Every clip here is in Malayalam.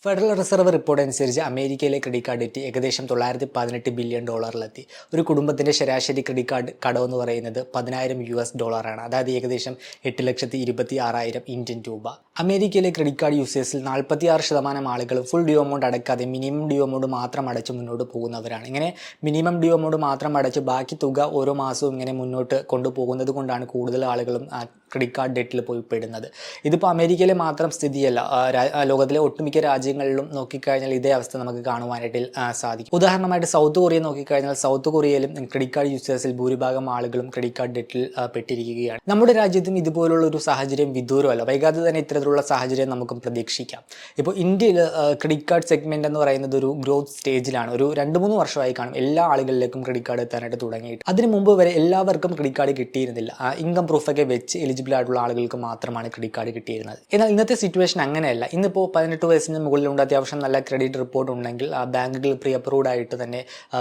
ഫെഡറൽ റിസർവ് റിപ്പോർട്ട് അനുസരിച്ച് അമേരിക്കയിലെ ക്രെഡിറ്റ് കാർഡ് ഡെറ്റ് ഏകദേശം $918 ബില്യൺ ഡോളറിലെത്തി. ഒരു കുടുംബത്തിൻ്റെ ശരാശരി ക്രെഡിറ്റ് കാർഡ് കടമെന്ന് പറയുന്നത് $10,000 ആണ്. അതായത് ഏകദേശം 8,26,000 ഇന്ത്യൻ രൂപ. അമേരിക്കയിലെ ക്രെഡിറ്റ് കാർഡ് യൂസേഴ്സിൽ 46% ആളുകളും ഫുൾ ഡ്യൂ എമൗണ്ട് അടക്കാതെ മിനിമം ഡ്യൂ എമൗണ്ട് മാത്രം അടച്ച് മുന്നോട്ട് പോകുന്നവരാണ്. ഇങ്ങനെ മിനിമം ഡ്യൂ എമൗണ്ട് മാത്രം അടച്ച് ബാക്കി തുക ഓരോ മാസവും ഇങ്ങനെ മുന്നോട്ട് കൊണ്ടുപോകുന്നത് കൊണ്ടാണ് കൂടുതൽ ആളുകളും ക്രെഡിറ്റ് കാർഡ് ഡെറ്റിൽ പോയി പെടുന്നത്. ഇതിപ്പോൾ അമേരിക്കയിലെ മാത്രം സ്ഥിതിയല്ല, ലോകത്തിലെ ഒട്ടുമിക്ക രാജ്യങ്ങളിലും നോക്കിക്കഴിഞ്ഞാൽ ഇതേ അവസ്ഥ നമുക്ക് കാണുവാനായിട്ട് സാധിക്കും. ഉദാഹരണമായിട്ട് സൗത്ത് കൊറിയ നോക്കിക്കഴിഞ്ഞാൽ സൗത്ത് കൊറിയയിലും ക്രെഡിറ്റ് കാർഡ് യൂസേഴ്സിൽ ഭൂരിഭാഗം ആളുകളും ക്രെഡിറ്റ് കാർഡ് ഡെറ്റിൽ പെട്ടിരിക്കുകയാണ്. നമ്മുടെ രാജ്യത്തും ഇതുപോലുള്ള ഒരു സാഹചര്യം വിദൂരമല്ല. വൈകാതെ തന്നെ ഇത്തരത്തിലുള്ള സാഹചര്യം നമുക്കും പ്രതീക്ഷിക്കാം. ഇപ്പോൾ ഇന്ത്യയിൽ ക്രെഡിറ്റ് കാർഡ് സെഗ്മെന്റ് എന്ന് പറയുന്നത് ഒരു ഗ്രോത്ത് സ്റ്റേജിലാണ്. ഒരു 2-3 വർഷമായി കാണും എല്ലാ ആളുകളിലേക്കും ക്രെഡിറ്റ് കാർഡ് എത്താനായിട്ട് തുടങ്ങിയിട്ട്. അതിന് മുമ്പ് വരെ എല്ലാവർക്കും ക്രെഡിറ്റ് കാർഡ് കിട്ടിയിരുന്നില്ല. ഇൻകം പ്രൂഫൊക്കെ വെച്ച് എലിജിബിൾ ആയിട്ടുള്ള ആളുകൾക്ക് മാത്രമാണ് ക്രെഡിറ്റ് കാർഡ് കിട്ടിയിരുന്നത്. എന്നാൽ ഇന്നത്തെ സിറ്റുവേഷൻ അങ്ങനെയല്ല. ഇന്നിപ്പോൾ 18 വയസ്സിന് മുകളിലുണ്ട്, അത്യാവശ്യം നല്ല ക്രെഡിറ്റ് റിപ്പോർട്ട് ഉണ്ടെങ്കിൽ ബാങ്കുകൾ പ്രീ അപ്രൂവ്ഡ് ആയിട്ട് തന്നെ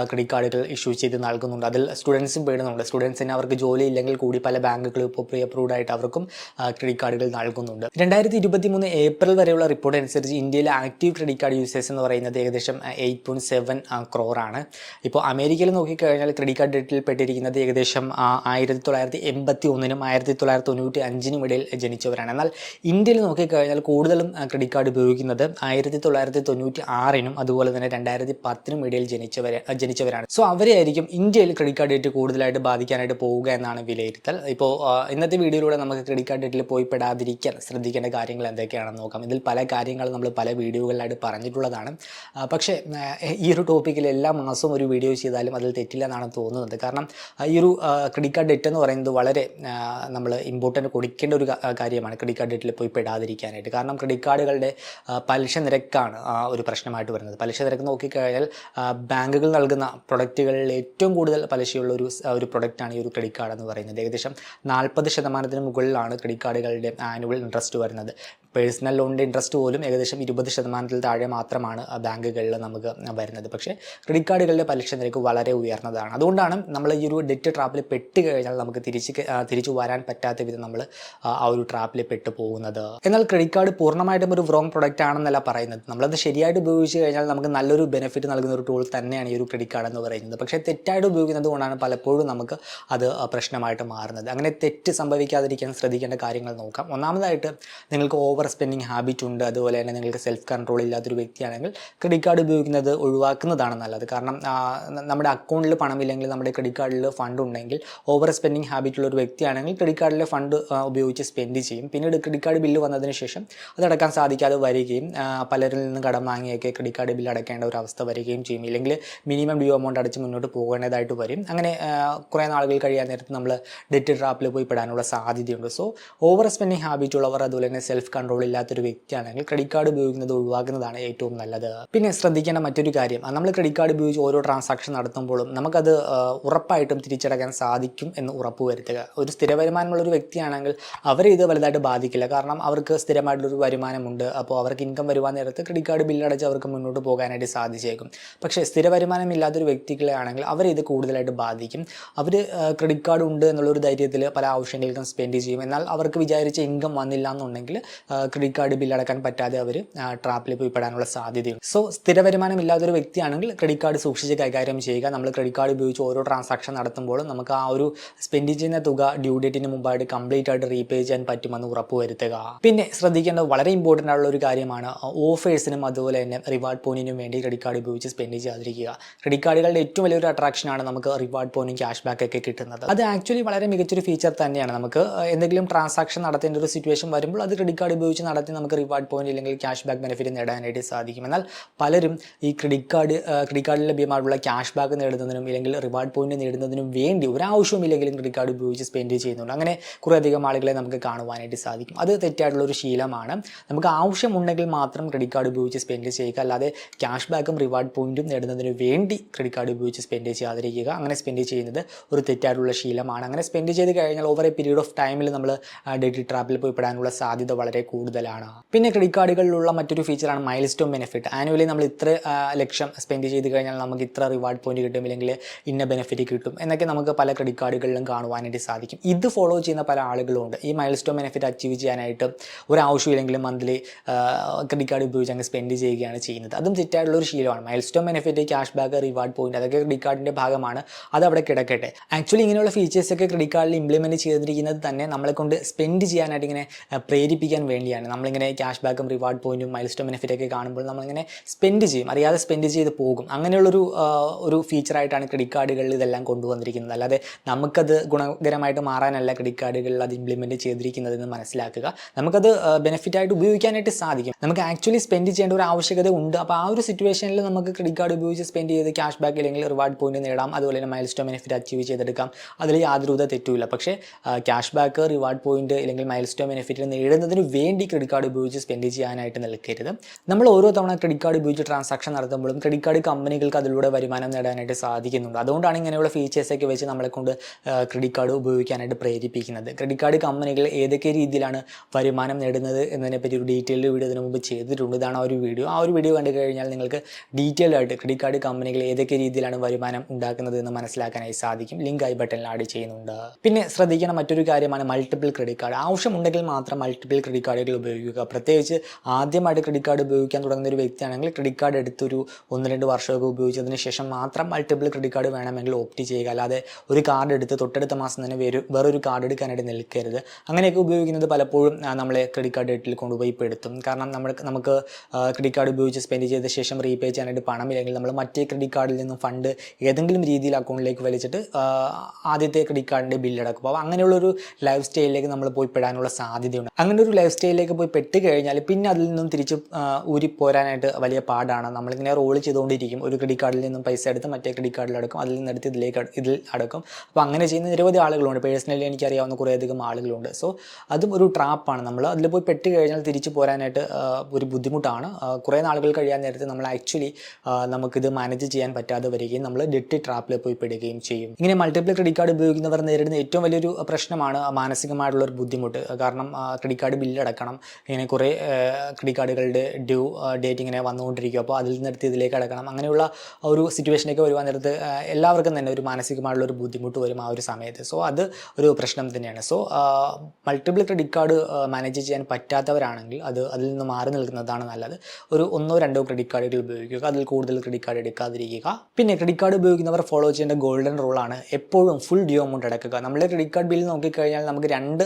ക്രെഡിറ്റ് കാർഡുകൾ ഇഷ്യൂ ചെയ്ത് നൽകുന്നുണ്ട്. അതിൽ സ്റ്റുഡൻസും പെടുന്നുണ്ട്. സ്റ്റുഡൻസിന് അവർക്ക് ജോലി ഇല്ലെങ്കിൽ കൂടി പല ബാങ്കുകളും ഇപ്പോൾ പ്രീ അപ്രൂവ്ഡ് ആയിട്ട് അവർക്കും ക്രെഡിറ്റ് കാർഡുകൾ നൽകുന്നുണ്ട്. 2023 ഏപ്രിൽ വരെയുള്ള റിപ്പോർട്ട് അനുസരിച്ച് ഇന്ത്യയിലെ ആക്റ്റീവ് ക്രെഡിറ്റ് കാർഡ് യൂസേഴ്സ് എന്ന് പറയുന്നത് ഏകദേശം 8.7 crore ആണ്. ഇപ്പോൾ അമേരിക്കയിൽ നോക്കിക്കഴിഞ്ഞാൽ ക്രെഡിറ്റ് കാർഡ് ഡെറ്റിൽ പെട്ടിരിക്കുന്നത് ഏകദേശം 1981-നും 1995-നും ഇടയിൽ ജനിച്ചവരാണ്. എന്നാൽ ഇന്ത്യയിൽ നോക്കിക്കഴിഞ്ഞാൽ കൂടുതലും ക്രെഡിറ്റ് കാർഡ് ഉപയോഗിക്കുന്നത് 1996-നും അതുപോലെ തന്നെ 2010-നും ഇടയിൽ ജനിച്ചവരാണ്. സോ അവരെയായിരിക്കും ഇന്ത്യയിൽ ക്രെഡിറ്റ് കാർഡ് ഡെറ്റ് കൂടുതലായിട്ട് ബാധിക്കാനായിട്ട് പോവുക എന്നാണ് വിലയിരുത്തൽ. ഇപ്പോൾ ഇന്നത്തെ വീഡിയോയിലൂടെ നമുക്ക് ക്രെഡിറ്റ് കാർഡ് ഡെറ്റിൽ പോയി പെടാതിരിക്കാൻ ശ്രദ്ധിക്കേണ്ട കാര്യങ്ങൾ എന്തൊക്കെയാണെന്ന് നോക്കാം. ഇതിൽ പല കാര്യങ്ങൾ നമ്മൾ പല വീഡിയോകളിലായിട്ട് പറഞ്ഞിട്ടുള്ളതാണ്. പക്ഷേ ഈ ഒരു ടോപ്പിക്കിൽ എല്ലാ മാസവും ഒരു വീഡിയോ ചെയ്താലും അതിൽ തെറ്റില്ല എന്നാണ് തോന്നുന്നത്. കാരണം ഈ ഒരു ക്രെഡിറ്റ് കാർഡ് ഡെറ്റ് എന്ന് പറയുന്നത് വളരെ നമ്മൾ ഇമ്പോർട്ടൻ്റ് കൊടുക്കേണ്ട ഒരു കാര്യമാണ് ക്രെഡിറ്റ് കാർഡ് ഡെറ്റിൽ പോയി പെടാതിരിക്കാനായിട്ട്. കാരണം ക്രെഡിറ്റ് കാർഡുകളുടെ പലിശ നിരക്കാണ് ഒരു പ്രശ്നമായിട്ട് വരുന്നത്. പലിശ നിരക്ക് നോക്കിക്കഴിഞ്ഞാൽ ബാങ്കുകൾ നൽകുന്ന പ്രൊഡക്റ്റുകളിൽ ഏറ്റവും കൂടുതൽ പലിശയുള്ള ഒരു പ്രൊഡക്റ്റാണ് ഈ ഒരു ക്രെഡിറ്റ് കാർഡ് എന്ന് പറയുന്നത്. ഏകദേശം 40% മുകളിലാണ് ക്രെഡിറ്റ് കാർഡുകളുടെ ആനുവൽ ഇൻട്രസ്റ്റ് വരുന്നത്. പേഴ്സണൽ ലോണിൻ്റെ ഇൻട്രസ്റ്റ് പോലും ഏകദേശം 20% താഴെ മാത്രമാണ് ബാങ്കുകളിൽ നമുക്ക് വരുന്നത്. പക്ഷേ ക്രെഡിറ്റ് കാർഡുകളുടെ പലിശ നിരക്ക് വളരെ ഉയർന്നതാണ്. അതുകൊണ്ടാണ് നമ്മൾ ഈ ഒരു ഡെറ്റ് ട്രാപ്പിൽ പെട്ട് കഴിഞ്ഞാൽ നമുക്ക് തിരിച്ചു വരാൻ പറ്റാത്ത വിധം നമ്മൾ ആ ഒരു ട്രാപ്പിൽ പെട്ട് പോകുന്നത്. എന്നാൽ ക്രെഡിറ്റ് കാർഡ് പൂർണ്ണമായിട്ടും ഒരു റോങ് പ്രൊഡക്റ്റ് ആണെന്നല്ല പറയുന്നത്. നമ്മളത് ശരിയായിട്ട് ഉപയോഗിച്ച് കഴിഞ്ഞാൽ നമുക്ക് നല്ലൊരു ബെനിഫിറ്റ് നൽകുന്ന ഒരു ടൂൾ തന്നെയാണ് ഈ ഒരു ക്രെഡിറ്റ് കാർഡ് എന്ന് പറയുന്നത്. പക്ഷേ തെറ്റായിട്ട് ഉപയോഗിക്കുന്നത് കൊണ്ടാണ് പലപ്പോഴും നമുക്ക് അത് പ്രശ്നമായിട്ട് മാറുന്നത്. അങ്ങനെ തെറ്റ് സംഭവിക്കാതിരിക്കാൻ ശ്രദ്ധിക്കേണ്ട കാര്യങ്ങൾ നോക്കാം. ഒന്നാമതായിട്ട് നിങ്ങൾക്ക് ഓവർ സ്പെൻഡിങ് ഹാബിറ്റ് ഉണ്ട്, അതുപോലെ തന്നെ നിങ്ങൾക്ക് സെൽഫ് കൺട്രോൾ ഇല്ലാത്തൊരു വ്യക്തിയാണെങ്കിൽ ക്രെഡിറ്റ് കാർഡ് ഉപയോഗിക്കുന്നത് ഒഴിവാക്കുന്നതാണ് നല്ലത്. കാരണം നമ്മുടെ അക്കൗണ്ടിൽ പണമില്ലെങ്കിൽ നമ്മുടെ ക്രെഡിറ്റ് കാർഡിൽ ഫണ്ട് ഉണ്ടെങ്കിൽ ഓവർ സ്പെൻഡിങ് ഹാബിറ്റ് ഉള്ള ഒരു വ്യക്തിയാണെങ്കിൽ ക്രെഡിറ്റ് കാർഡിലെ ഫണ്ട് ഉപയോഗിച്ച് സ്പെൻഡ് ചെയ്യും. പിന്നീട് ക്രെഡിറ്റ് കാർഡ് ബില്ല് വന്നതിന് ശേഷം അത് അടക്കാൻ സാധിക്കാതെ വരികയും പലരിൽ നിന്ന് കടം വാങ്ങിയൊക്കെ ക്രെഡിറ്റ് കാർഡ് ബില്ല് അടയ്ക്കേണ്ട ഒരു അവസ്ഥ വരികയും ചെയ്യും. ഇല്ലെങ്കിൽ മിനിമം ഡ്യൂ എമൗണ്ട് അടച്ച് മുന്നോട്ട് പോകേണ്ടതായിട്ട് വരും. അങ്ങനെ കുറേ നാളുകൾ കഴിയാൻ നേരത്ത് നമ്മൾ ഡെറ്റ് ട്രാപ്പിൽ പോയി പെടാനുള്ള സാധ്യതയുണ്ട്. സോ ഓവർ സ്പെൻഡിങ് ഹാബിറ്റ് ഉള്ളവർ, അതുപോലെ തന്നെ സെൽഫ് കൺട്രോൾ ഇല്ലാത്തൊരു വ്യക്തിയാണെങ്കിൽ ക്രെഡിറ്റ് കാർഡ് ഉപയോഗിക്കുന്നത് ഒഴിവാക്കുന്നതാണ് ഏറ്റവും നല്ലത്. പിന്നെ ശ്രദ്ധിക്കേണ്ട മറ്റൊരു കാര്യം, നമ്മൾ ക്രെഡിറ്റ് കാർഡ് ഉപയോഗിച്ച് ഓരോ ട്രാൻസാക്ഷൻ നടത്തുമ്പോഴും നമുക്കത് ഉറപ്പായിട്ടും തിരിച്ചടക്കാൻ സാധിക്കും എന്ന് ഉറപ്പുവരുത്തുക. ഒരു സ്ഥിര വരുമാനമുള്ളൊരു വ്യക്തിയാണെങ്കിൽ അവരെ ഇത് വലുതായിട്ട് ബാധിക്കില്ല. കാരണം അവർക്ക് സ്ഥിരമായിട്ടുള്ളൊരു വരുമാനമുണ്ട്. അപ്പോൾ അവർക്ക് ഇൻകം വരുവാൻ നേരത്ത് ക്രെഡിറ്റ് കാർഡ് ബില്ലടച്ച് അവർക്ക് മുന്നോട്ട് പോകാനായിട്ട് സാധിച്ചേക്കും. പക്ഷേ സ്ഥിര വരുമാനം ഇല്ലാത്തൊരു വ്യക്തികളെ ആണെങ്കിൽ അവരെ ഇത് കൂടുതലായിട്ട് ബാധിക്കും. അവർ ക്രെഡിറ്റ് കാർഡ് ഉണ്ട് എന്നുള്ളൊരു ധൈര്യത്തിൽ പല ആവശ്യങ്ങൾക്കും സ്പെൻഡ് ചെയ്യും. എന്നാൽ അവർക്ക് വിചാരിച്ച ഇൻകം വന്നില്ല എന്നുണ്ടെങ്കിൽ ക്രെഡിറ്റ് കാർഡ് ബില്ലടക്കാൻ പറ്റാതെ അവർ ട്രാപ്പിൽ പോയി പെടാനുള്ള സാധ്യതയുണ്ട്. സോ സ്ഥിര വരുമാനം ഇല്ലാത്തൊരു വ്യക്തിയാണെങ്കിൽ ക്രെഡിറ്റ് കാർഡ് സൂക്ഷിച്ച് കൈകാര്യം ചെയ്യുക. നമ്മൾ ക്രെഡിറ്റ് കാർഡ് ഉപയോഗിച്ച് ഓരോ ട്രാൻസാക്ഷൻ നടത്തുമ്പോഴും നമുക്ക് ആ ഒരു സ്പെൻഡ് ചെയ്യുന്ന തുക ഡ്യൂ ഡേറ്റിന് മുമ്പായിട്ട് കംപ്ലീറ്റ് ആയിട്ട് റീപേ ചെയ്യാൻ പറ്റുമെന്ന് ഉറപ്പുവരുത്തുക. പിന്നെ ശ്രദ്ധിക്കേണ്ട വളരെ ഇമ്പോർട്ടൻ്റ് ആയിട്ടുള്ള ഒരു കാര്യമാണ് ഓഫേഴ്സിനും അതുപോലെ തന്നെ റിവാർഡ് പോയിന്റിനും വേണ്ടി ക്രെഡിറ്റ് കാർഡ് ഉപയോഗിച്ച് സ്പെൻഡ് ചെയ്യാതിരിക്കുക. ക്രെഡിറ്റ് കാർഡുകളുടെ ഏറ്റവും വലിയൊരു അട്രാക്ഷനാണ് നമുക്ക് റിവാർഡ് പോയിന്റും ക്യാഷ് ബാക്ക് ഒക്കെ കിട്ടുന്നത്. അത് ആക്ച്വലി വളരെ മികച്ചൊരു ഫീച്ചർ തന്നെയാണ്. നമുക്ക് എന്തെങ്കിലും ട്രാൻസാക്ഷൻ നടത്തേണ്ട ഒരു സിറ്റുവേഷൻ വരുമ്പോൾ അത് ക്രെഡിറ്റ് കാർഡ് ഉപയോഗിച്ച് നടത്തി നമുക്ക് റിവാർഡ് പോയിന്റ് അല്ലെങ്കിൽ ക്യാഷ് ബാക്ക് ബെനിഫിറ്റ് നേടാനായിട്ട് സാധിക്കും. എന്നാൽ പലരും ഈ ക്രെഡിറ്റ് കാർഡിൽ ലഭ്യമായിട്ടുള്ള ക്യാഷ് ബാക്ക് നേടുന്നതിനും അല്ലെങ്കിൽ റിവാർഡ് പോയിന്റ് നേടുന്നതിനും വേണ്ടി ഒരാവശ്യമില്ലെങ്കിലും ക്രെഡിറ്റ് കാർഡ് ഉപയോഗിച്ച് സ്പെൻഡ് ചെയ്യുന്നുണ്ട്. അങ്ങനെ കുറേയധികം ആളുകളെ നമുക്ക് കാണുവാനായിട്ട് സാധിക്കും. അത് തെറ്റായിട്ടുള്ളൊരു ശീലമാണ്. നമുക്ക് ആവശ്യമുണ്ടെങ്കിൽ മാത്രം ക്രെഡിറ്റ് കാർഡ് ഉപയോഗിച്ച് സ്പെൻഡ് ചെയ്യുക, അല്ലാതെ ക്യാഷ് ബാക്കും റിവാർഡ് പോയിന്റും നേടുന്നതിന് വേണ്ടി ക്രെഡിറ്റ് കാർഡ് ഉപയോഗിച്ച് സ്പെൻഡ് ചെയ്യാതിരിക്കുക. അങ്ങനെ സ്പെൻഡ് ചെയ്യുന്നത് ഒരു തെറ്റായിട്ടുള്ള ശീലമാണ്. അങ്ങനെ സ്പെൻഡ് ചെയ്ത് കഴിഞ്ഞാൽ ഓവർ എ പീരീഡ് ഓഫ് ടൈമിൽ നമ്മൾ ഡെറ്റ് ട്രാപ്പിൽ പോയി പെടാനുള്ള സാധ്യത വളരെ കൂടുതൽ കൂടുതലാണ്. പിന്നെ ക്രെഡിറ്റ് കാർഡുകളിലുള്ള മറ്റൊരു ഫീച്ചറാണ് മൈൽ സ്റ്റോൺ ബെനിഫിറ്റ്. ആനുവലി നമ്മൾ ഇത്ര ലക്ഷം സ്പെൻഡ് ചെയ്ത് കഴിഞ്ഞാൽ നമുക്ക് ഇത്ര റിവാർഡ് പോയിന്റ് കിട്ടും, ഇല്ലെങ്കിൽ ഇന്ന ബെനിഫിറ്റ് കിട്ടും എന്നൊക്കെ നമുക്ക് പല ക്രെഡിറ്റ് കാർഡുകളിലും കാണുവാനായിട്ട് സാധിക്കും. ഇത് ഫോളോ ചെയ്യുന്ന പല ആളുകളുണ്ട്. ഈ മൈൽ സ്റ്റോൺ ബെനിഫിറ്റ് അച്ചീവ് ചെയ്യാനായിട്ട് ഒരാവശ്യമില്ലെങ്കിലും മന്ത്ലി ക്രെഡിറ്റ് കാർഡ് ഉപയോഗിച്ച് അങ്ങ് സ്പെൻഡ് ചെയ്യുകയാണ് ചെയ്യുന്നത്. അതും തെറ്റായിട്ടുള്ള ഒരു ശീലമാണ്. Mile stone benefit, cash back, reward point അതൊക്കെ ക്രെഡിറ്റ് കാർഡിൻ്റെ ഭാഗമാണ്. അത് അവിടെ കിടക്കട്ടെ. ആക്ച്വലി ഇങ്ങനെയുള്ള ഫീച്ചേഴ്സൊക്കെ ക്രെഡിറ്റ് കാർഡിൽ ഇംപ്ലിമെൻറ്റ് ചെയ്തിരിക്കുന്നത് തന്നെ നമ്മളെ കൊണ്ട് സ്പെൻഡ് ചെയ്യാനായിട്ട് ഇങ്ങനെ പ്രേരിപ്പിക്കാൻ വേണ്ടിയാണ്. നമ്മളിങ്ങനെ ക്യാഷ് ബാക്കും റിവാർഡ് പോയിന്റും മൈൽ സ്റ്റോൺ ബെനിഫിറ്റൊക്കെ കാണുമ്പോൾ നമ്മളിങ്ങനെ സ്പെൻഡ് ചെയ്യും, അറിയാതെ സ്പെൻഡ് ചെയ്ത് പോകും. അങ്ങനെയുള്ളൊരു ഫീച്ചറായിട്ടാണ് ക്രെഡിറ്റ് കാർഡുകളിൽ ഇതെല്ലാം കൊണ്ടുവന്നിരിക്കുന്നത്. അല്ലാതെ നമുക്കത് ഗുണകരമായിട്ട് മാറാനല്ല ക്രെഡിറ്റ് കാർഡുകളിൽ അത് ഇംപ്ലിമെൻറ്റ് ചെയ്തിരിക്കുന്നതെന്ന് മനസ്സിലാക്കുക. നമുക്കത് ബെനിഫിറ്റായിട്ട് ഉപയോഗിക്കാനായിട്ട് സാധിക്കും. നമുക്ക് ആക്ച്വലി സ്പെൻഡ് ചെയ്യേണ്ട ഒരു ആവശ്യകത ഉണ്ട്. അപ്പോൾ ആ ഒരു സിറ്റുവേഷനിൽ നമുക്ക് ക്രെഡിറ്റ് കാർഡ് ഉപയോഗിച്ച് സ്പെൻഡ് ചെയ്ത് ക്യാഷ് ബാക്ക് അല്ലെങ്കിൽ റിവാർഡ് പോയിന്റ് നേടാം. അതുപോലെ തന്നെ മൈൽ സ്റ്റോൺ ബെനിഫിറ്റ് അച്ചീവ് ചെയ്തെടുക്കാം. അതിൽ യാതൊരു തെറ്റുമില്ല. പക്ഷേ ക്യാഷ് ബാക്ക്, റിവാർഡ് പോയിന്റ് അല്ലെങ്കിൽ മൈൽ സ്റ്റോൺ ബെനിഫിറ്റ് നേടുന്നതിന് വേണ്ടി ക്രെഡിറ്റ് കാർഡ് ഉപയോഗിച്ച് സ്പെൻഡ് ചെയ്യാനായിട്ട് നിൽക്കരുത്. നമ്മൾ ഓരോ തവണ ക്രെഡിറ്റ് കാർഡ് ഉപയോഗിച്ച് ട്രാൻസാക്ഷൻ നടത്തുമ്പോഴും ക്രെഡിറ്റ് കാർഡ് കമ്പനികൾക്ക് അതിലൂടെ വരുമാനം നേടാനായിട്ട് സാധിക്കുന്നുണ്ട്. അതുകൊണ്ടാണ് ഇങ്ങനെയുള്ള ഫീച്ചേഴ്സൊക്കെ വെച്ച് നമ്മളെ കൊണ്ട് ക്രെഡിറ്റ് കാർഡ് ഉപയോഗിക്കാനായിട്ട് പ്രേരിപ്പിക്കുന്നത്. ക്രെഡിറ്റ് കാർഡ് കമ്പനികൾ ഏതൊക്കെ രീതിയിലാണ് വരുമാനം നേടുന്നത് എന്നതിനെപ്പറ്റി ഒരു ഡീറ്റെയിൽഡ് വീഡിയോ ഇതിനു മുമ്പ് ചെയ്തിട്ടുണ്ട്. ഇതാണ് ആ ഒരു വീഡിയോ കണ്ടു കഴിഞ്ഞാൽ നിങ്ങൾക്ക് ഡീറ്റെയിൽഡ് ആയിട്ട് ക്രെഡിറ്റ് കാർഡ് കമ്പനികൾ ഏതൊക്കെ രീതിയിലാണ് വരുമാനം ഉണ്ടാക്കുന്നത് എന്ന് മനസ്സിലാക്കാനായി സാധിക്കും. ലിങ്ക് ഐ ബട്ടണിൽ ആഡ് ചെയ്യുന്നുണ്ട്. പിന്നെ ശ്രദ്ധിക്കണം മറ്റൊരു കാര്യമാണ് മൾട്ടിപ്പിൾ ക്രെഡിറ്റ് കാർഡ്. ആവശ്യമുണ്ടെങ്കിൽ മാത്രം മൾട്ടിപ്പിൾ ക്രെഡിറ്റ് കാർഡുകൾ ഉപയോഗിക്കുക. പ്രത്യേകിച്ച് ആദ്യമായിട്ട് ക്രെഡിറ്റ് കാർഡ് ഉപയോഗിക്കാൻ തുടങ്ങുന്ന ഒരു വ്യക്തിയാണെങ്കിൽ ക്രെഡിറ്റ് കാർഡ് എടുത്തൊരു 1-2 വർഷമൊക്കെ ഉപയോഗിച്ചതിന് ശേഷം മാത്രം മൾട്ടിപ്പിൾ ക്രെഡിറ്റ് കാർഡ് വേണമെങ്കിൽ ഓപ്റ്റ് ചെയ്യുക. അല്ലാതെ ഒരു കാർഡ് എടുത്ത് തൊട്ടടുത്ത മാസം തന്നെ വേറൊരു കാർഡ് എടുക്കാനായിട്ട് നിൽക്കരുത്. അങ്ങനെയൊക്കെ ഉപയോഗിക്കുന്നത് പലപ്പോഴും നമ്മളെ ക്രെഡിറ്റ് കാർഡ് ഡെറ്റിൽ കൊണ്ടുപോയി പെടുത്തും. കാരണം നമുക്ക് ക്രെഡിറ്റ് കാർഡ് ഉപയോഗിച്ച് സ്പെൻഡ് ചെയ്ത ശേഷം റീപേ ചെയ്യാനായിട്ട് പണമില്ലെങ്കിൽ നമ്മൾ മറ്റേ ക്രെഡിറ്റ് കാർഡിൽ നിന്നും ഫണ്ട് ഏതെങ്കിലും രീതിയിൽ അക്കൗണ്ടിലേക്ക് വലിച്ചിട്ട് ആദ്യത്തെ ക്രെഡിറ്റ് കാർഡിൻ്റെ ബില്ലടക്കും. അപ്പോൾ അങ്ങനെയുള്ളൊരു ലൈഫ് സ്റ്റൈലിലേക്ക് നമ്മൾ പോയി പെടാനുള്ള സാധ്യതയുണ്ട്. അങ്ങനെ ഒരു ലൈഫ് സ്റ്റൈലിലേക്ക് പോയി പെട്ട് കഴിഞ്ഞാൽ പിന്നെ അതിൽ നിന്നും തിരിച്ച് ഊരിപ്പോരാനായിട്ട് വലിയ പാടാണ്. നമ്മളിങ്ങനെ റോൾ ചെയ്തുകൊണ്ടിരിക്കും. ഒരു ക്രെഡിറ്റ് കാർഡിൽ നിന്നും പൈസ എടുത്ത് മറ്റേ ക്രെഡിറ്റ് കാർഡിൽ അടക്കും, അതിൽ നിന്നെടുത്ത് ഇതിൽ അടക്കും. അപ്പോൾ അങ്ങനെ ചെയ്യുന്ന നിരവധി ആളുകളുണ്ട്. പേഴ്സണലി എനിക്കറിയാവുന്ന കുറേയധികം ആളുകളുണ്ട്. സോ അതും ഒരു ട്രാപ്പാണ്. നമ്മൾ അതിൽ പോയി പെട്ട് കഴിഞ്ഞാൽ തിരിച്ച് പോരാനായിട്ട് ഒരു ബുദ്ധിമുട്ടാണ്. കുറേ നാളുകൾ കഴിയാൻ നേരത്തെ നമ്മൾ ആക്ച്വലി നമുക്കിത് മാനേജ് ചെയ്യാൻ പറ്റാതെ വരികയും നമ്മൾ ഡെറ്റ് ട്രാപ്പിൽ പോയി പെടുകയും ചെയ്യും. ഇങ്ങനെ മൾട്ടിപ്പിൾ ക്രെഡിറ്റ് കാർഡ് ഉപയോഗിക്കുന്നവർ നേരിടുന്ന ഏറ്റവും വലിയൊരു പ്രശ്നമാണ് മാനസികമായിട്ടുള്ളൊരു ബുദ്ധിമുട്ട്. കാരണം ക്രെഡിറ്റ് കാർഡ് ബില്ലടക്കണം, ഇങ്ങനെ കുറേ ക്രെഡിറ്റ് കാർഡുകളുടെ ഡ്യൂ ഡേറ്റ് ഇങ്ങനെ വന്നുകൊണ്ടിരിക്കും. അപ്പോൾ അതിൽ നിന്നെടുത്ത് ഇതിലേക്ക് അടക്കണം. അങ്ങനെയുള്ള ഒരു സിറ്റുവേഷനൊക്കെ വരുവാൻ നേരത്ത് എല്ലാവർക്കും തന്നെ ഒരു മാനസികമായിട്ടുള്ളൊരു ബുദ്ധിമുട്ട് വരും ആ ഒരു സമയത്ത്. സോ അത് ഒരു പ്രശ്നം തന്നെയാണ്. So multiple credit card manage ചെയ്യാൻ പറ്റാത്തവരാണെങ്കിൽ അതിൽ നിന്ന് മാറി നിൽക്കുന്നതാണ് നല്ലത്. ഒരു 1-2 ക്രെഡിറ്റ് കാർഡുകൾ ഉപയോഗിക്കുക, അതിൽ കൂടുതൽ ക്രെഡിറ്റ് കാർഡ് എടുക്കാതിരിക്കുക. പിന്നെ ക്രെഡിറ്റ് കാർഡ് ഉപയോഗിക്കുന്നവർ ഫോളോ ചെയ്യേണ്ട ഗോൾഡൻ റൂളാണ് എപ്പോഴും ഫുൾ ഡ്യൂ എമൗണ്ട് അടക്കുക. നമ്മുടെ ക്രെഡിറ്റ് കാർഡ് ബിൽ നോക്കിക്കഴിഞ്ഞാൽ നമുക്ക് 2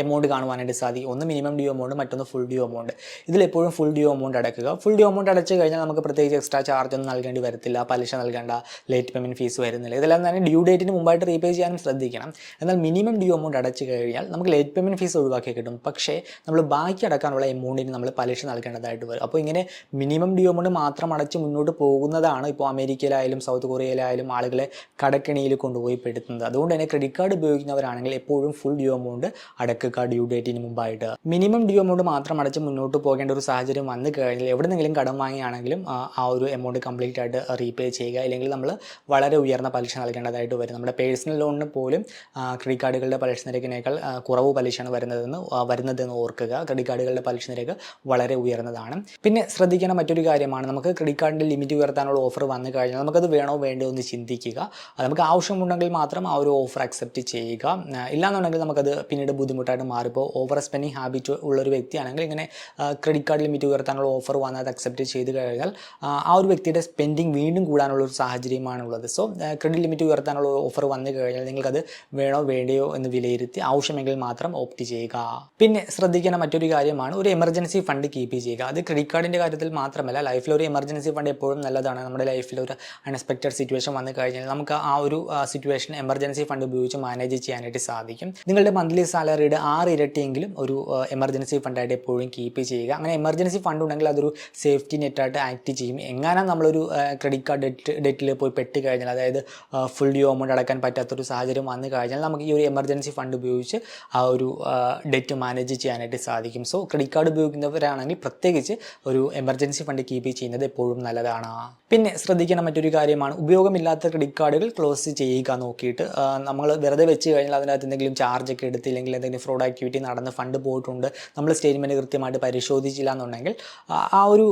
എമൗണ്ട് കാണുവാനായിട്ട് സാധിക്കും. ഒന്ന് മിനിമം ഡ്യൂ എമൗണ്ട്, മറ്റൊന്ന് ഫുൾ ഡ്യൂ എമൗണ്ട്. ഇതിലെപ്പോഴും ഫുൾ ഡ്യൂ എമൗണ്ട് അടക്കുക. ഫുൾ ഡ്യൂ എമൗണ്ട് അടച്ചു കഴിഞ്ഞാൽ നമുക്ക് പ്രത്യേകിച്ച് എക്സ്ട്രാ ചാർജ് ഒന്നും നൽകേണ്ടി വരത്തില്ല, പലിശ നൽകേണ്ട, ലേറ്റ് പേയ്മെൻറ്റ് ഫീസ് വരുന്നില്ല. ഇതെല്ലാം തന്നെ ഡ്യൂ ഡേറ്റിന് മുമ്പായിട്ട് റീപേ ചെയ്യാനും ശ്രദ്ധിക്കണം. എന്നാൽ മിനിമം ഡ്യൂ എമൗണ്ട് അടച്ചു കഴിഞ്ഞാൽ നമുക്ക് ലേറ്റ് പേയ്മെൻറ്റ് ഫീസ് ഒഴിവാക്കി കിട്ടും. പക്ഷേ നമ്മൾ ബാക്കി അടക്കാനുള്ള എമൗണ്ടിന് നമ്മൾ പലിശ നൽകേണ്ടതായിട്ട് വരും. അപ്പോൾ ഇങ്ങനെ മിനിമം ഡ്യൂ എമൗണ്ട് മാത്രം അടച്ച് മുന്നോട്ട് പോകുന്നതാണ് ഇപ്പോൾ അമേരിക്കയിലായാലും സൗത്ത് കൊറിയയിലായാലും ആളുകളെ കടക്കെണിയിൽ കൊണ്ടുപോയി പെടുത്തുന്നത്. അതുകൊണ്ട് തന്നെ ക്രെഡിറ്റ് കാർഡ് ഉപയോഗിക്കുന്നവരാണെങ്കിൽ എപ്പോഴും ഫുൾ ഡ്യൂ എമൗണ്ട് അടക്കുക ഡ്യൂ ഡേറ്റിന് മുമ്പായിട്ട്. മിനിമം ഡ്യൂ എമൗണ്ട് മാത്രം അടച്ച് മുന്നോട്ട് പോകേണ്ട ഒരു സാഹചര്യം വന്നു കഴിഞ്ഞാൽ എവിടെന്നെങ്കിലും കടം വാങ്ങിയാണെങ്കിലും ആ ഒരു എമൗണ്ട് കംപ്ലീറ്റ് ആയിട്ട് റീപേ ചെയ്യുക. ഇല്ലെങ്കിൽ നമ്മൾ വളരെ ഉയർന്ന പലിശ നൽകേണ്ടതായിട്ട് വരും. നമ്മുടെ പേഴ്സണൽ ലോണിന് പോലും ക്രെഡിറ്റ് കാർഡുകളുടെ പലിശ നിരക്കിനേക്കാൾ കുറവ് പലിശയാണ് വരുന്നതെന്ന് ഓർക്കുക. ക്രെഡിറ്റ് കാർഡുകളുടെ പലിശ നിരക്ക് വളരെ ഉയർന്നതാണ്. പിന്നെ ശ്രദ്ധിക്കേണ്ട മറ്റൊരു കാര്യമാണ്, നമുക്ക് ക്രെഡിറ്റ് കാർഡിൻ്റെ ലിമിറ്റ് ഉയർത്താനുള്ള ഓഫർ വന്നു കഴിഞ്ഞാൽ നമുക്കത് വേണോ വേണ്ടോ എന്ന് ചിന്തിക്കുക. നമുക്ക് ആവശ്യമുണ്ടെങ്കിൽ മാത്രം ആ ഒരു ഓഫർ അക്സെപ്റ്റ് ചെയ്യുക. ഇല്ലാന്നുണ്ടെങ്കിൽ നമുക്കത് പിന്നീട് ബുദ്ധിമുട്ടായിട്ട് മാറിപ്പോൾ ഓവർ സ്പെൻഡിങ് ഹാബിറ്റ് ഉള്ളൊരു വ്യക്തിയാണെങ്കിൽ ഇങ്ങനെ ക്രെഡിറ്റ് കാർഡ് ലിമിറ്റ് ഉയർത്താനുള്ള ഓഫർ വന്നാൽ അത് അക്സെപ്റ്റ് ചെയ്ത് കഴിഞ്ഞാൽ ആ ഒരു വ്യക്തിയുടെ സ്പെൻഡിങ് വീണ്ടും കൂടാനുള്ളൊരു സാഹചര്യമാണുള്ളത്. സോ ക്രെഡിറ്റ് ലിമിറ്റ് ഉയർത്താനുള്ള ഓഫർ വന്നു കഴിഞ്ഞാൽ നിങ്ങൾക്കത് വേണോ വേണ്ടയോ എന്ന് വിലയിരുത്തി ആവശ്യമെങ്കിൽ മാത്രം ഓപ്റ്റ് ചെയ്യുക. പിന്നെ ശ്രദ്ധിക്കേണ്ട മറ്റൊരു കാര്യമാണ് ഒരു എമർജൻസി ഫണ്ട് കീപ്പ് ചെയ്യുക. അത് ക്രെഡിറ്റ് കാർഡിൻ്റെ കാര്യത്തിൽ മാത്രമല്ല, ലൈഫിൽ ഒരു എമർജൻസി ഫണ്ട് എപ്പോഴും നല്ലതാണ്. നമ്മുടെ ലൈഫിൽ ഒരു അൺഎക്സ്പെക്റ്റഡ് സിറ്റുവേഷൻ വന്നു കഴിഞ്ഞാൽ നമുക്ക് ആ ഒരു സിറ്റുവേഷൻ എമർജൻസി ഫണ്ട് ഉപയോഗിച്ച് മാനേജ് ചെയ്യാനായിട്ട് സാധിക്കും. നിങ്ങളുടെ മന്ത്ലി സാലറിയുടെ 6 ഇരട്ടിയെങ്കിലും ഒരു എമർജൻസി ഫണ്ടായിട്ട് എപ്പോഴും കീപ്പ് ചെയ്യുക. അങ്ങനെ എമർജൻസി ഫണ്ട് ഉണ്ടെങ്കിൽ അതൊരു സേഫ്റ്റി നെറ്റായിട്ട് ആക്ട് ചെയ്യും. എങ്ങനെ നമ്മളൊരു ക്രെഡിറ്റ് കാർഡ് ഡെറ്റിൽ പോയി പെട്ട് കഴിഞ്ഞാൽ, അതായത് ഫുൾ ഡ്യൂ എമൗണ്ട് അടക്കാൻ പറ്റാത്തൊരു സാഹചര്യം വന്നു കഴിഞ്ഞാൽ നമുക്ക് ഈ ഒരു എമർജൻസി ഫണ്ട് ഉപയോഗിച്ച് ആ ഒരു ഡെറ്റ് മാനേജ് ചെയ്യാനായിട്ട് സാധിക്കും. സോ ക്രെഡിറ്റ് കാർഡ് ഉപയോഗിക്കുന്നവരാണെങ്കിൽ പ്രത്യേകിച്ച് ഒരു എമർജൻസി ഫണ്ട് കീപ്പ് ചെയ്യുന്നത് എപ്പോഴും നല്ലതാണ്. പിന്നെ ശ്രദ്ധിക്കേണ്ട മറ്റൊരു കാര്യമാണ് ഉപയോഗമില്ലാത്ത ക്രെഡിറ്റ് കാർഡുകൾ ക്ലോസ് ചെയ്യുക നോക്കിയിട്ട്. നമ്മൾ വെറുതെ വെച്ച് കഴിഞ്ഞാൽ അതിനകത്ത് എന്തെങ്കിലും ചാർജൊക്കെ എടുത്തില്ലെങ്കിൽ എന്തെങ്കിലും ഫ്രോഡ് ആക്ടിവിറ്റി നടന്ന് ഫണ്ട് പോയിട്ടുണ്ട്, നമ്മൾ സ്റ്റേറ്റ്മെൻറ്റ് കൃത്യമായിട്ട് പരിശോധിച്ചില്ല എന്നുണ്ടെങ്കിൽ ആ ഒരു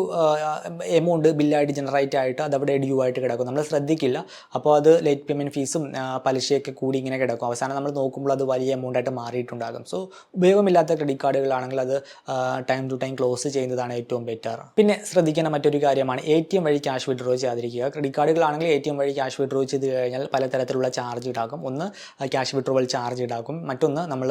എമൗണ്ട് ബില്ലായിട്ട് ജനറേറ്റ് ആയിട്ട് അതവിടെ ഡ്യൂ ആയിട്ട് കിടക്കും. നമ്മൾ ശ്രദ്ധിക്കില്ല. അപ്പോൾ അത് ലേറ്റ് പേയ്മെൻറ്റ് ഫീസും പലിശയൊക്കെ കൂടി ഇങ്ങനെ കിടക്കും. അവസാനം നമ്മൾ നോക്കുമ്പോൾ അത് വലിയ എമൗണ്ട് ആയിട്ട് മാറിയിട്ടുണ്ടാകും. സോ ഉപയോഗമില്ലാത്ത ക്രെഡിറ്റ് കാർഡുകളാണെങ്കിൽ അത് ടൈം ടു ടൈം ക്ലോസ് ചെയ്യുന്നതാണ് ഏറ്റവും ബെറ്റർ. പിന്നെ ശ്രദ്ധിക്കേണ്ട മറ്റൊരു കാര്യമാണ് ATM വഴി ക്യാഷ് വിഡ്രോ ചെയ്യാതിരിക്കുക. ക്രെഡിറ്റ് കാർഡുകളാണെങ്കിൽ ATM വഴി ക്യാഷ് വിഡ്രോ ചെയ്ത് കഴിഞ്ഞാൽ പലതരത്തിലുള്ള ചാർജ് ഈടാക്കും. ഒന്ന് ക്യാഷ് വിഡ്രോവൽ ചാർജ് ഈടാക്കും. മറ്റൊന്ന് നമ്മൾ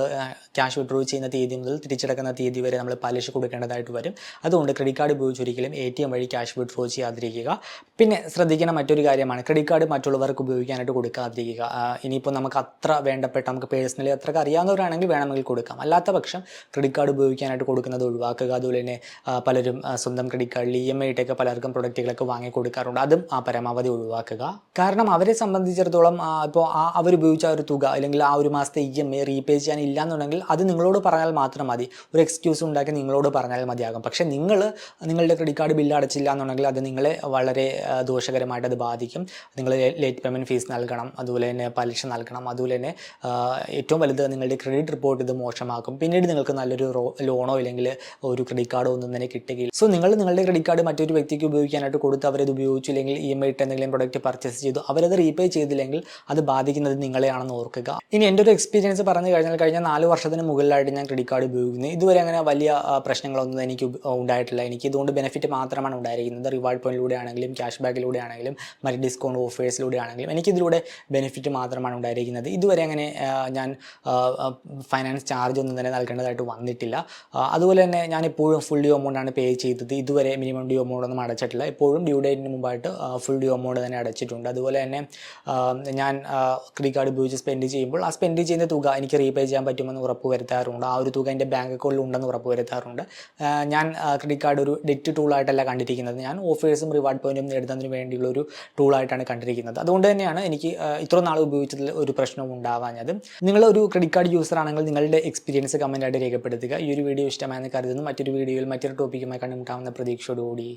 ക്യാഷ് വിഡ്രോ ചെയ്യുന്ന തീയതി മുതൽ തിരിച്ചടക്കുന്ന തീയതി വരെ നമ്മൾ പലിശ കൊടുക്കേണ്ടതായിട്ട് വരും. അതുകൊണ്ട് ക്രെഡിറ്റ് കാർഡ് ഉപയോഗിച്ച് ഒരിക്കലും ATM വഴി ക്യാഷ് വിഡ്രോ ചെയ്യാതിരിക്കുക. പിന്നെ ശ്രദ്ധിക്കേണ്ട മറ്റൊരു കാര്യമാണ് ക്രെഡിറ്റ് കാർഡ് മറ്റുള്ളവർക്ക് ഉപയോഗിക്കാനായിട്ട് കൊടുക്കാതിരിക്കുക. ഇനിയിപ്പോൾ നമുക്ക് അത്ര വേണ്ടപ്പെട്ട, നമുക്ക് പേഴ്സണലി അത്രയ്ക്ക് അറിയാവുന്നവരാണെങ്കിൽ വേണമെങ്കിൽ കൊടുക്കാം. അല്ലാത്ത പക്ഷം ക്രെഡിറ്റ് കാർഡ് ഉപയോഗിക്കാനായിട്ട് കൊടുക്കുന്നത് ഒഴിവാക്കുക. അതുപോലെ തന്നെ പലരും സ്വന്തം ക്രെഡിറ്റ് കാർഡിൽ EMI ഇട്ടൊക്കെ പലർക്കും പ്രൊഡക്റ്റുകളൊക്കെ വാങ്ങി കൊടുക്കാറുണ്ട്. അതും പരമാവധി ഒഴിവാക്കുക. കാരണം അവരെ സംബന്ധിച്ചിടത്തോളം ഇപ്പോൾ അവരുപയോഗിച്ച ഒരു തുക അല്ലെങ്കിൽ ആ ഒരു മാസത്തെ EMI റീപേ ചെയ്യാൻ ഇല്ല എന്നുണ്ടെങ്കിൽ അത് നിങ്ങളോട് പറഞ്ഞാൽ മാത്രം മതി. ഒരു എക്സ്ക്യൂസ് ഉണ്ടാക്കി നിങ്ങളോട് പറഞ്ഞാൽ മതിയാകും. പക്ഷേ നിങ്ങളുടെ ക്രെഡിറ്റ് കാർഡ് ബില്ല് അടച്ചില്ല എന്നുണ്ടെങ്കിൽ അത് നിങ്ങളെ വളരെ ദോഷകരമായിട്ട് അത് ബാധിക്കും. നിങ്ങൾ ലേറ്റ് പേയ്മെൻറ്റ് ഫീസ് നൽകണം, അതുപോലെ തന്നെ പലിശ നൽകണം. അതുപോലെ തന്നെ ഏറ്റവും വലുത് നിങ്ങളുടെ ക്രെഡിറ്റ് റിപ്പോർട്ട് ഇത് മോശമാക്കും. പിന്നീട് നിങ്ങൾക്ക് നല്ലൊരു ലോണോ ഇല്ലെങ്കിൽ ഒരു ക്രെഡിറ്റ് കാർഡോ ഒന്നും തന്നെ കിട്ടുകയില്ല. സോ നിങ്ങളുടെ ക്രെഡിറ്റ് കാർഡ് മറ്റൊരു വ്യക്തിക്ക് ഉപയോഗിക്കാനായിട്ട് കൊടുത്ത് അവരത് ഉപയോഗിച്ചില്ലെങ്കിൽ EMI ഇട്ട് എന്തെങ്കിലും പ്രൊഡക്റ്റ് പർച്ചേസ് ചെയ്തു അവരത് റീപേ ചെയ്തില്ലെങ്കിൽ അത് ബാധിക്കുന്നത് നിങ്ങളെയാണെന്ന് ഓർക്കുക. ഇനി എൻ്റെ ഒരു എക്സ്പീരിയൻസ് പറഞ്ഞു കഴിഞ്ഞാൽ കഴിഞ്ഞ 4 വർഷത്തിന് മുകളിലായിട്ട് ഞാൻ ക്രെഡിറ്റ് കാർഡ് ഉപയോഗിക്കുന്നത്. ഇതുവരെ അങ്ങനെ വലിയ പ്രശ്നങ്ങളൊന്നും എനിക്ക് ഉണ്ടായിട്ടില്ല. എനിക്ക് ഇതുകൊണ്ട് ബെനിഫിറ്റ് മാത്രമാണ് ഉണ്ടായിരിക്കുന്നത്. റിവാർഡ് പോയിന്റിലൂടെ ആണെങ്കിലും ക്യാഷ് ബാക്കിലൂടെ ആണെങ്കിലും മറ്റ് ഡിസ്കൗണ്ട് ഓഫേഴ്സിലൂടെ ആണെങ്കിലും എനിക്കിതിലൂടെ ബെനിഫിറ്റ് മാത്രമാണ് ഉണ്ടായിരിക്കുന്നത്. ഇതുവരെ അങ്ങനെ ഞാൻ ഫൈനാൻസ് ചാർജ് ഒന്നും തന്നെ നൽകേണ്ടതായിട്ട് വന്നിട്ടില്ല. അതുപോലെ തന്നെ ഞാൻ എപ്പോഴും ഫുൾ ഡ്യൂ എമൗണ്ടാണ് പേ ചെയ്തത്. ഇതുവരെ മിനിമം ഡ്യൂ എമൗണ്ട് ഒന്നും അടച്ചിട്ടില്ല. എപ്പോഴും ഡ്യൂ ഡേറ്റിന് മുമ്പായിട്ട് ഫുൾ ഡ്യൂ എമൗണ്ട് തന്നെ അടച്ചിട്ടുണ്ട്. അതുപോലെ തന്നെ ഞാൻ ക്രെഡിറ്റ് കാർഡ് ഉപയോഗിച്ച് സ്പെൻഡ് ചെയ്യുമ്പോൾ ആ സ്പെൻഡ് ചെയ്യുന്ന തുക എനിക്ക് റീപേ ചെയ്യാൻ പറ്റുമെന്ന് ഉറപ്പ് വരുത്താറുണ്ട്. ആ ഒരു തുക എൻ്റെ ബാങ്ക് അക്കൗണ്ടിൽ ഉണ്ടെന്ന് ഉറപ്പ് വരുത്താറുണ്ട്. ഞാൻ ക്രെഡിറ്റ് കാർഡ് ഒരു ഡെറ്റ് ടൂളായിട്ടല്ല കണ്ടിരിക്കുന്നത്. ഞാൻ ഓഫേഴ്സും റിവാർഡ് പോയിന്റും നേടുന്നതിന് വേണ്ടിയുള്ള ഒരു ടൂളായിട്ടാണ് കണ്ടിരിക്കുന്നത്. അതുകൊണ്ട് തന്നെയാണ് എനിക്ക് ഇത്ര നാൾ ഉപയോഗിച്ചതിൽ ഒരു പ്രശ്നവും ഉണ്ടാവാഞ്ഞത്. നിങ്ങളൊരു ക്രെഡിറ്റ് കാർഡ് യൂസർ ആണെങ്കിൽ നിങ്ങളുടെ എക്സ്പീരിയൻസ് കമൻറ്റായിട്ട് രേഖപ്പെടുത്തുക. ഈ ഒരു വീഡിയോ ഇഷ്ടമായെന്ന് കരുതുന്നു. മറ്റൊരു വീഡിയോയിൽ മറ്റൊരു ടോപ്പിക്കുമായി കണ്ടുമുട്ടാവുന്ന പ്രതീക്ഷയോടുകൂടി